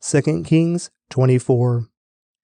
2 Kings 24.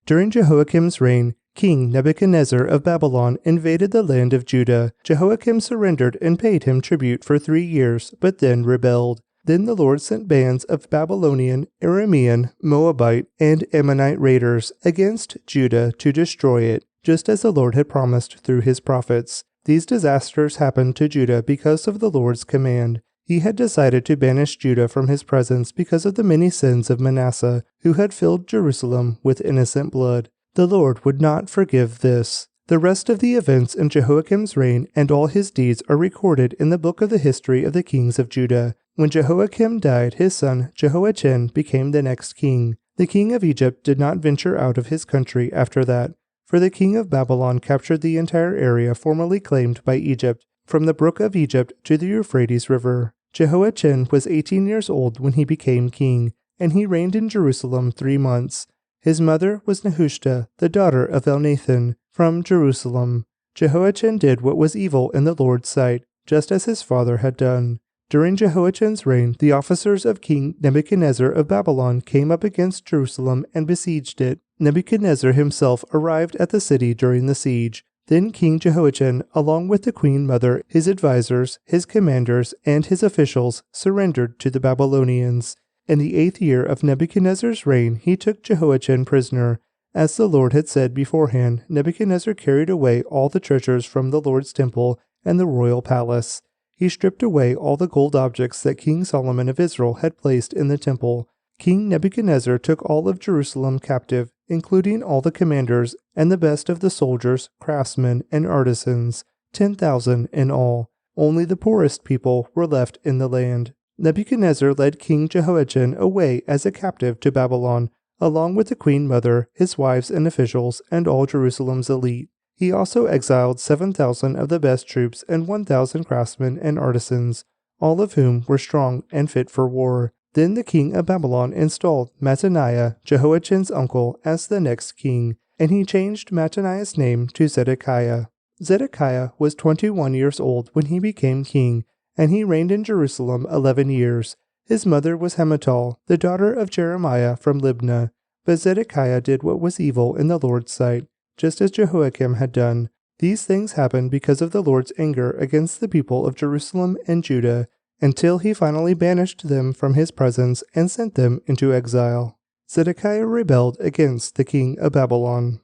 During Jehoiakim's reign, King Nebuchadnezzar of Babylon invaded the land of Judah. Jehoiakim surrendered and paid him tribute for 3 years, but then rebelled. Then the Lord sent bands of Babylonian, Aramean, Moabite, and Ammonite raiders against Judah to destroy it, just as the Lord had promised through his prophets. These disasters happened to Judah because of the Lord's command. He had decided to banish Judah from his presence because of the many sins of Manasseh, who had filled Jerusalem with innocent blood. The Lord would not forgive this. The rest of the events in Jehoiakim's reign and all his deeds are recorded in the book of the history of the kings of Judah. When Jehoiakim died, his son Jehoiachin became the next king. The king of Egypt did not venture out of his country after that, for the king of Babylon captured the entire area formerly claimed by Egypt, from the brook of Egypt to the Euphrates River. Jehoiachin was 18 years old when he became king, and he reigned in Jerusalem 3 months. His mother was Nehushta, the daughter of Elnathan, from Jerusalem. Jehoiachin did what was evil in the Lord's sight, just as his father had done. During Jehoiachin's reign, the officers of King Nebuchadnezzar of Babylon came up against Jerusalem and besieged it. Nebuchadnezzar himself arrived at the city during the siege. Then King Jehoiachin, along with the queen mother, his advisors, his commanders, and his officials, surrendered to the Babylonians. In the 8th year of Nebuchadnezzar's reign, he took Jehoiachin prisoner. As the Lord had said beforehand, Nebuchadnezzar carried away all the treasures from the Lord's temple and the royal palace. He stripped away all the gold objects that King Solomon of Israel had placed in the temple. King Nebuchadnezzar took all of Jerusalem captive, including all the commanders and the best of the soldiers, craftsmen, and artisans, 10,000 in all. Only the poorest people were left in the land. Nebuchadnezzar led King Jehoiachin away as a captive to Babylon, along with the queen mother, his wives and officials, and all Jerusalem's elite. He also exiled 7,000 of the best troops and 1,000 craftsmen and artisans, all of whom were strong and fit for war. Then the king of Babylon installed Mattaniah, Jehoiachin's uncle, as the next king, and he changed Mattaniah's name to Zedekiah. Zedekiah was 21 years old when he became king, and he reigned in Jerusalem 11 years. His mother was Hamutal, the daughter of Jeremiah from Libnah. But Zedekiah did what was evil in the Lord's sight, just as Jehoiakim had done. These things happened because of the Lord's anger against the people of Jerusalem and Judah, until he finally banished them from his presence and sent them into exile. Zedekiah rebelled against the king of Babylon.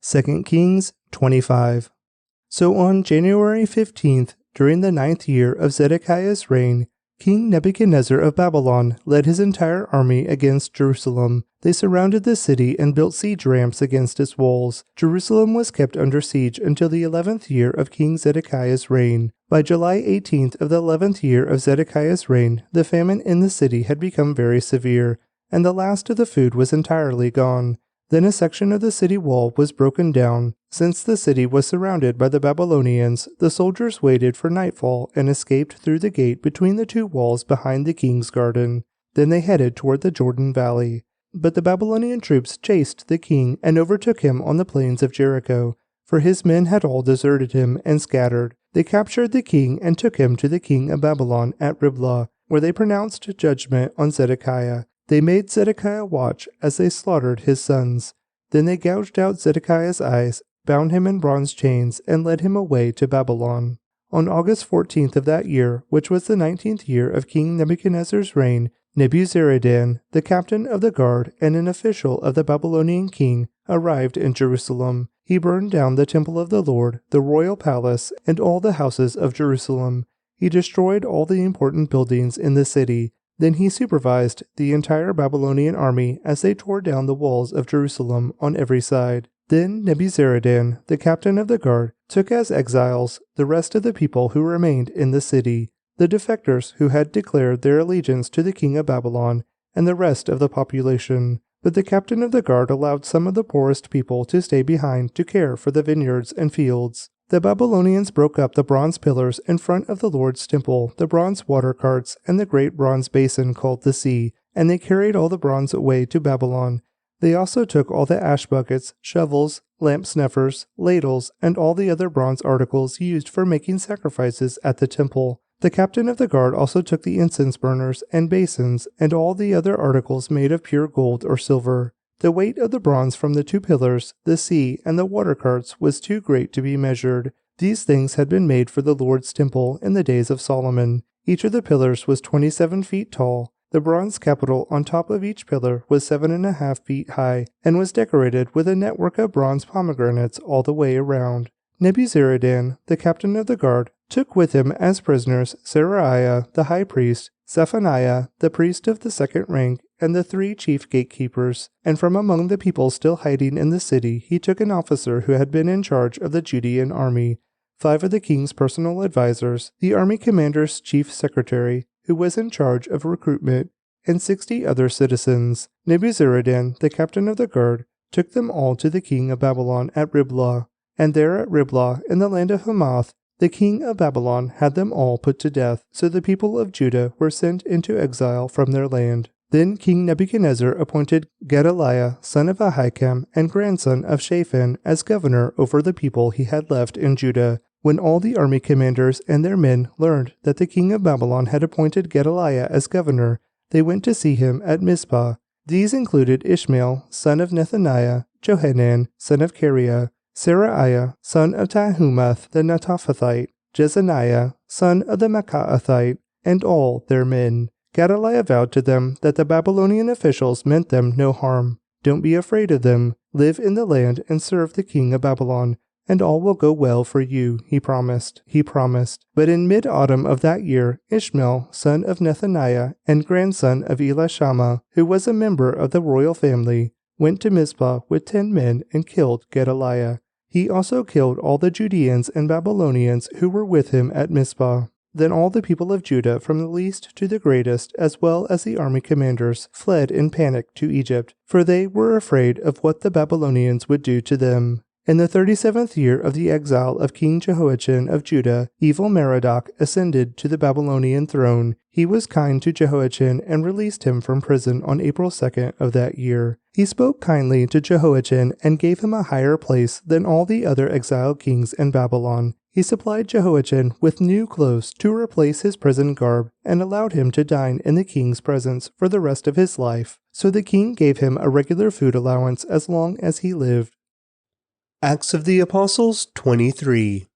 2 Kings 25. So on January 15th, during the 9th year of Zedekiah's reign, King Nebuchadnezzar of Babylon led his entire army against Jerusalem. They surrounded the city and built siege ramps against its walls. Jerusalem was kept under siege until the 11th year of King Zedekiah's reign. By July 18th of the 11th year of Zedekiah's reign, the famine in the city had become very severe, and the last of the food was entirely gone. Then a section of the city wall was broken down. Since the city was surrounded by the Babylonians, the soldiers waited for nightfall and escaped through the gate between the 2 walls behind the king's garden. Then they headed toward the Jordan Valley. But the Babylonian troops chased the king and overtook him on the plains of Jericho, for his men had all deserted him and scattered. They captured the king and took him to the king of Babylon at Riblah, where they pronounced judgment on Zedekiah. They made Zedekiah watch as they slaughtered his sons. Then they gouged out Zedekiah's eyes, bound him in bronze chains, and led him away to Babylon. On August 14th of that year, which was the 19th year of King Nebuchadnezzar's reign, Nebuzaradan, the captain of the guard and an official of the Babylonian king, arrived in Jerusalem. He burned down the temple of the Lord, the royal palace, and all the houses of Jerusalem. He destroyed all the important buildings in the city. Then he supervised the entire Babylonian army as they tore down the walls of Jerusalem on every side. Then Nebuzaradan, the captain of the guard, took as exiles the rest of the people who remained in the city, the defectors who had declared their allegiance to the king of Babylon, and the rest of the population. But the captain of the guard allowed some of the poorest people to stay behind to care for the vineyards and fields. The Babylonians broke up the bronze pillars in front of the Lord's temple, the bronze water carts, and the great bronze basin called the sea, and they carried all the bronze away to Babylon. They also took all the ash buckets, shovels, lamp snuffers, ladles, and all the other bronze articles used for making sacrifices at the temple. The captain of the guard also took the incense burners and basins and all the other articles made of pure gold or silver. The weight of the bronze from the 2 pillars, the sea, and the water carts was too great to be measured. These things had been made for the Lord's temple in the days of Solomon. Each of the pillars was 27 feet tall. The bronze capital on top of each pillar was 7.5 feet high and was decorated with a network of bronze pomegranates all the way around. Nebuzaradan, the captain of the guard, took with him as prisoners Seraiah the high priest, Zephaniah the priest of the 2nd rank, and the 3 chief gatekeepers. And from among the people still hiding in the city, he took an officer who had been in charge of the Judean army, 5 of the king's personal advisors, the army commander's chief secretary, who was in charge of recruitment, and 60 other citizens. Nebuzaradan, the captain of the guard, took them all to the king of Babylon at Riblah. And there at Riblah, in the land of Hamath, the king of Babylon had them all put to death, so the people of Judah were sent into exile from their land. Then King Nebuchadnezzar appointed Gedaliah, son of Ahikam, and grandson of Shaphan, as governor over the people he had left in Judah. When all the army commanders and their men learned that the king of Babylon had appointed Gedaliah as governor, they went to see him at Mizpah. These included Ishmael, son of Nethaniah, Johanan, son of Kareah, Seraiah, son of Tahumath the Netophathite, Jezaniah, son of the Maaccathite, and all their men. Gedaliah vowed to them that the Babylonian officials meant them no harm. Don't be afraid of them. Live in the land and serve the king of Babylon, and all will go well for you, he promised. But in mid-autumn of that year, Ishmael, son of Nethaniah, and grandson of Elishama, who was a member of the royal family, went to Mizpah with 10 men and killed Gedaliah. He also killed all the Judeans and Babylonians who were with him at Mizpah. Then all the people of Judah, from the least to the greatest, as well as the army commanders, fled in panic to Egypt, for they were afraid of what the Babylonians would do to them. In the 37th year of the exile of King Jehoiachin of Judah, Evil-Merodach ascended to the Babylonian throne. He was kind to Jehoiachin and released him from prison on April 2nd of that year. He spoke kindly to Jehoiachin and gave him a higher place than all the other exiled kings in Babylon. He supplied Jehoiachin with new clothes to replace his prison garb and allowed him to dine in the king's presence for the rest of his life. So the king gave him a regular food allowance as long as he lived. Acts of the Apostles 23.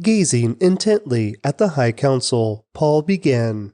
Gazing intently at the high council, Paul began,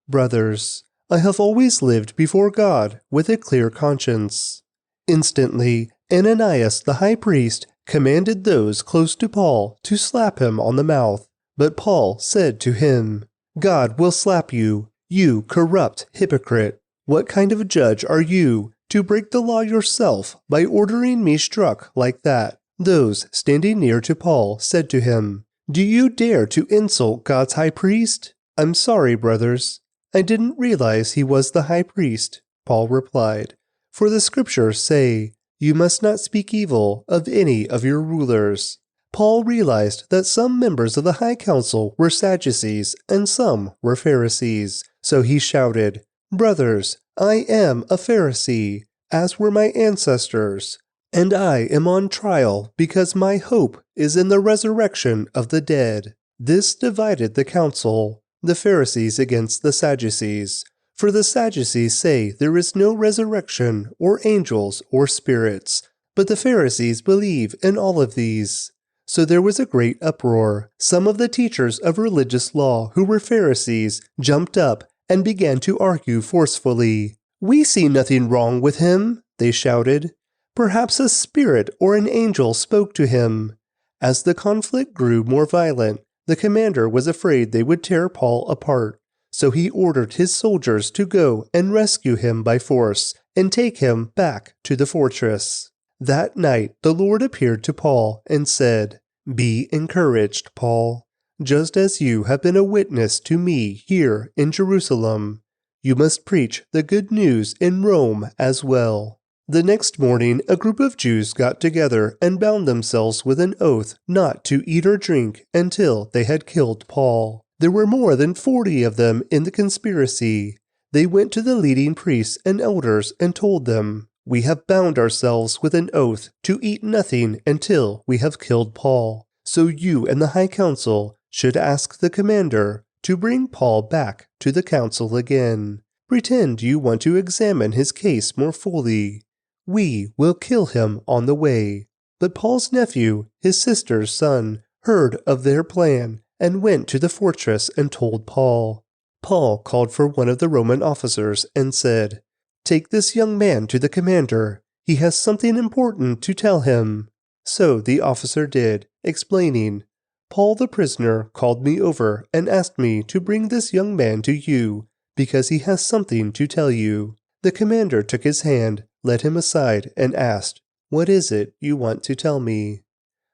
"Brothers, I have always lived before God with a clear conscience." Instantly, Ananias the high priest commanded those close to Paul to slap him on the mouth. But Paul said to him, "God will slap you, you corrupt hypocrite. What kind of judge are you to break the law yourself by ordering me struck like that?" Those standing near to Paul said to him, "Do you dare to insult God's high priest?" "I'm sorry, brothers. I didn't realize he was the high priest," Paul replied. "For the scriptures say, 'You must not speak evil of any of your rulers.'" Paul realized that some members of the high council were Sadducees and some were Pharisees. So he shouted, "Brothers, I am a Pharisee, as were my ancestors. And I am on trial because my hope is in the resurrection of the dead." This divided the council, the Pharisees against the Sadducees. For the Sadducees say there is no resurrection or angels or spirits, but the Pharisees believe in all of these. So there was a great uproar. Some of the teachers of religious law who were Pharisees jumped up and began to argue forcefully. "We see nothing wrong with him," they shouted. "Perhaps a spirit or an angel spoke to him." As the conflict grew more violent, the commander was afraid they would tear Paul apart. So he ordered his soldiers to go and rescue him by force and take him back to the fortress. That night the Lord appeared to Paul and said, "Be encouraged, Paul. Just as you have been a witness to me here in Jerusalem, you must preach the good news in Rome as well." The next morning, a group of Jews got together and bound themselves with an oath not to eat or drink until they had killed Paul. There were more than 40 of them in the conspiracy. They went to the leading priests and elders and told them, "We have bound ourselves with an oath to eat nothing until we have killed Paul. So you and the high council should ask the commander to bring Paul back to the council again. Pretend you want to examine his case more fully. We will kill him on the way." But Paul's nephew, his sister's son, heard of their plan and went to the fortress and told Paul. Paul called for one of the Roman officers and said, "Take this young man to the commander. He has something important to tell him." So the officer did, explaining, "Paul the prisoner called me over and asked me to bring this young man to you because he has something to tell you." The commander took his hand, led him aside, and asked, "What is it you want to tell me?"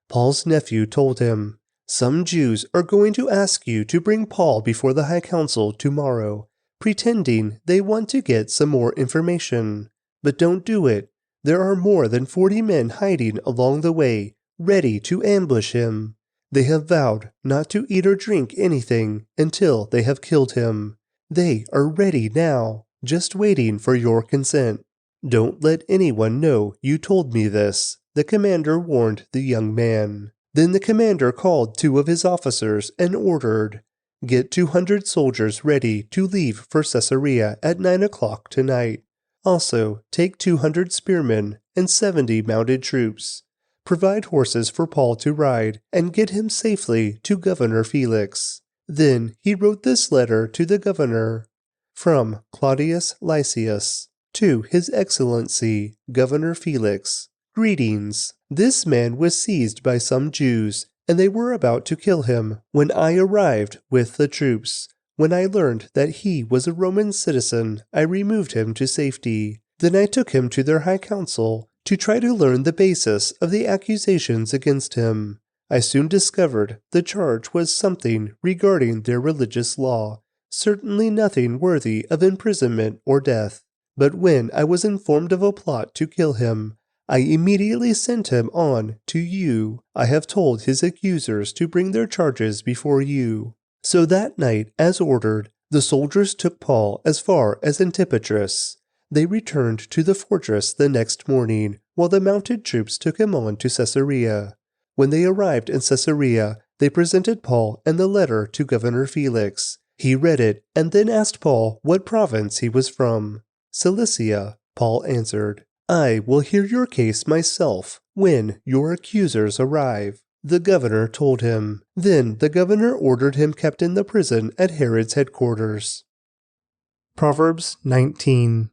Paul's nephew told him, "Some Jews are going to ask you to bring Paul before the high council tomorrow, pretending they want to get some more information. But don't do it. There are more than 40 men hiding along the way, ready to ambush him. They have vowed not to eat or drink anything until they have killed him. They are ready now, just waiting for your consent. Don't let anyone know you told me this," the commander warned the young man. Then the commander called 2 of his officers and ordered, "Get 200 soldiers ready to leave for Caesarea at 9 o'clock tonight. Also, take 200 spearmen and 70 mounted troops. Provide horses for Paul to ride and get him safely to Governor Felix." Then he wrote this letter to the governor. From Claudius Lysias, to His Excellency, Governor Felix. Greetings. This man was seized by some Jews, and they were about to kill him when I arrived with the troops. When I learned that he was a Roman citizen, I removed him to safety. Then I took him to their high council to try to learn the basis of the accusations against him. I soon discovered the charge was something regarding their religious law, certainly nothing worthy of imprisonment or death. But when I was informed of a plot to kill him, I immediately sent him on to you. I have told his accusers to bring their charges before you. So that night, as ordered, the soldiers took Paul as far as Antipatris. They returned to the fortress the next morning, while the mounted troops took him on to Caesarea. When they arrived in Caesarea, they presented Paul and the letter to Governor Felix. He read it and then asked Paul what province he was from. "Cilicia," Paul answered. "I will hear your case myself when your accusers arrive," the governor told him. Then the governor ordered him kept in the prison at Herod's headquarters. Proverbs 19.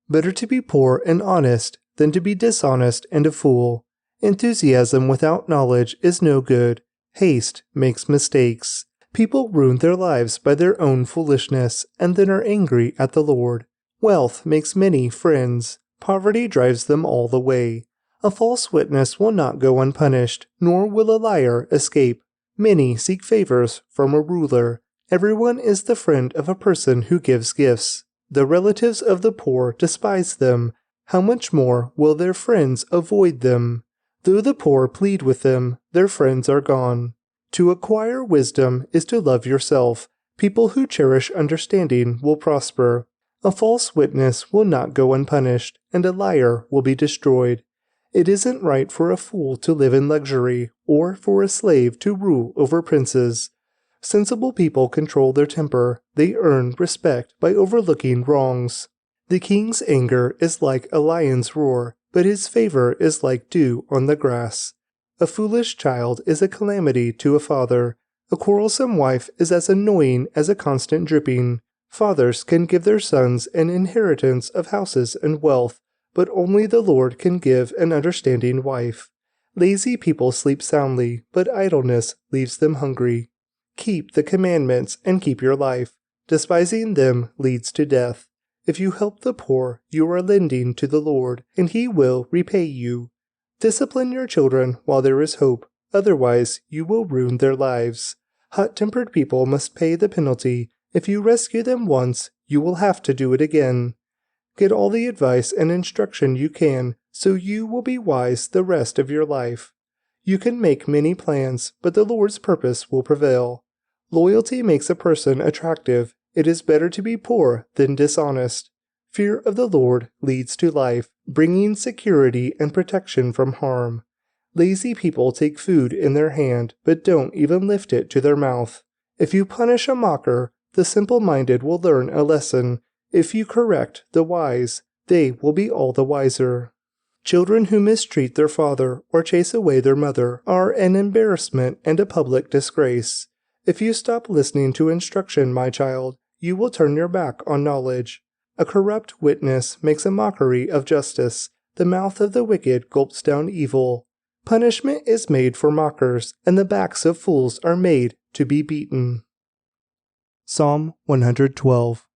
Better to be poor and honest than to be dishonest and a fool. Enthusiasm without knowledge is no good. Haste makes mistakes. People ruin their lives by their own foolishness and then are angry at the Lord. Wealth makes many friends. Poverty drives them all the way. A false witness will not go unpunished, nor will a liar escape. Many seek favors from a ruler. Everyone is the friend of a person who gives gifts. The relatives of the poor despise them. How much more will their friends avoid them? Though the poor plead with them, their friends are gone. To acquire wisdom is to love yourself. People who cherish understanding will prosper. A false witness will not go unpunished, and a liar will be destroyed. It isn't right for a fool to live in luxury, or for a slave to rule over princes. Sensible people control their temper. They earn respect by overlooking wrongs. The king's anger is like a lion's roar, but his favor is like dew on the grass. A foolish child is a calamity to a father. A quarrelsome wife is as annoying as a constant dripping. Fathers can give their sons an inheritance of houses and wealth, but only the Lord can give an understanding wife. Lazy people sleep soundly, but idleness leaves them hungry. Keep the commandments and keep your life. Despising them leads to death. If you help the poor, you are lending to the Lord, and He will repay you. Discipline your children while there is hope, otherwise you will ruin their lives. Hot-tempered people must pay the penalty. If you rescue them once, you will have to do it again. Get all the advice and instruction you can, so you will be wise the rest of your life. You can make many plans, but the Lord's purpose will prevail. Loyalty makes a person attractive. It is better to be poor than dishonest. Fear of the Lord leads to life, bringing security and protection from harm. Lazy people take food in their hand, but don't even lift it to their mouth. If you punish a mocker, the simple-minded will learn a lesson. If you correct the wise, they will be all the wiser. Children who mistreat their father or chase away their mother are an embarrassment and a public disgrace. If you stop listening to instruction, my child, you will turn your back on knowledge. A corrupt witness makes a mockery of justice. The mouth of the wicked gulps down evil. Punishment is made for mockers, and the backs of fools are made to be beaten. Psalm 112.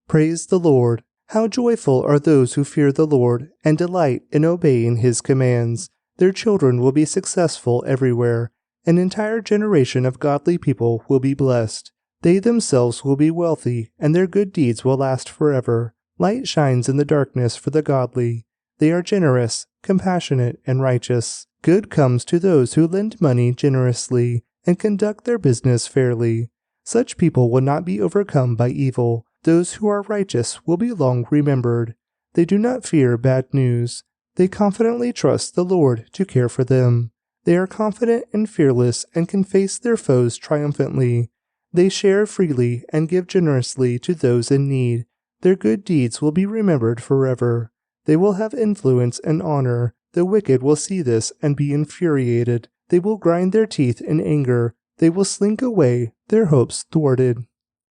Praise the Lord. How joyful are those who fear the Lord and delight in obeying His commands. Their children will be successful everywhere. An entire generation of godly people will be blessed. They themselves will be wealthy, and their good deeds will last forever. Light shines in the darkness for the godly. They are generous, compassionate, and righteous. Good comes to those who lend money generously and conduct their business fairly. Such people will not be overcome by evil. Those who are righteous will be long remembered. They do not fear bad news. They confidently trust the Lord to care for them. They are confident and fearless and can face their foes triumphantly. They share freely and give generously to those in need. Their good deeds will be remembered forever. They will have influence and honor. The wicked will see this and be infuriated. They will grind their teeth in anger. They will slink away, their hopes thwarted.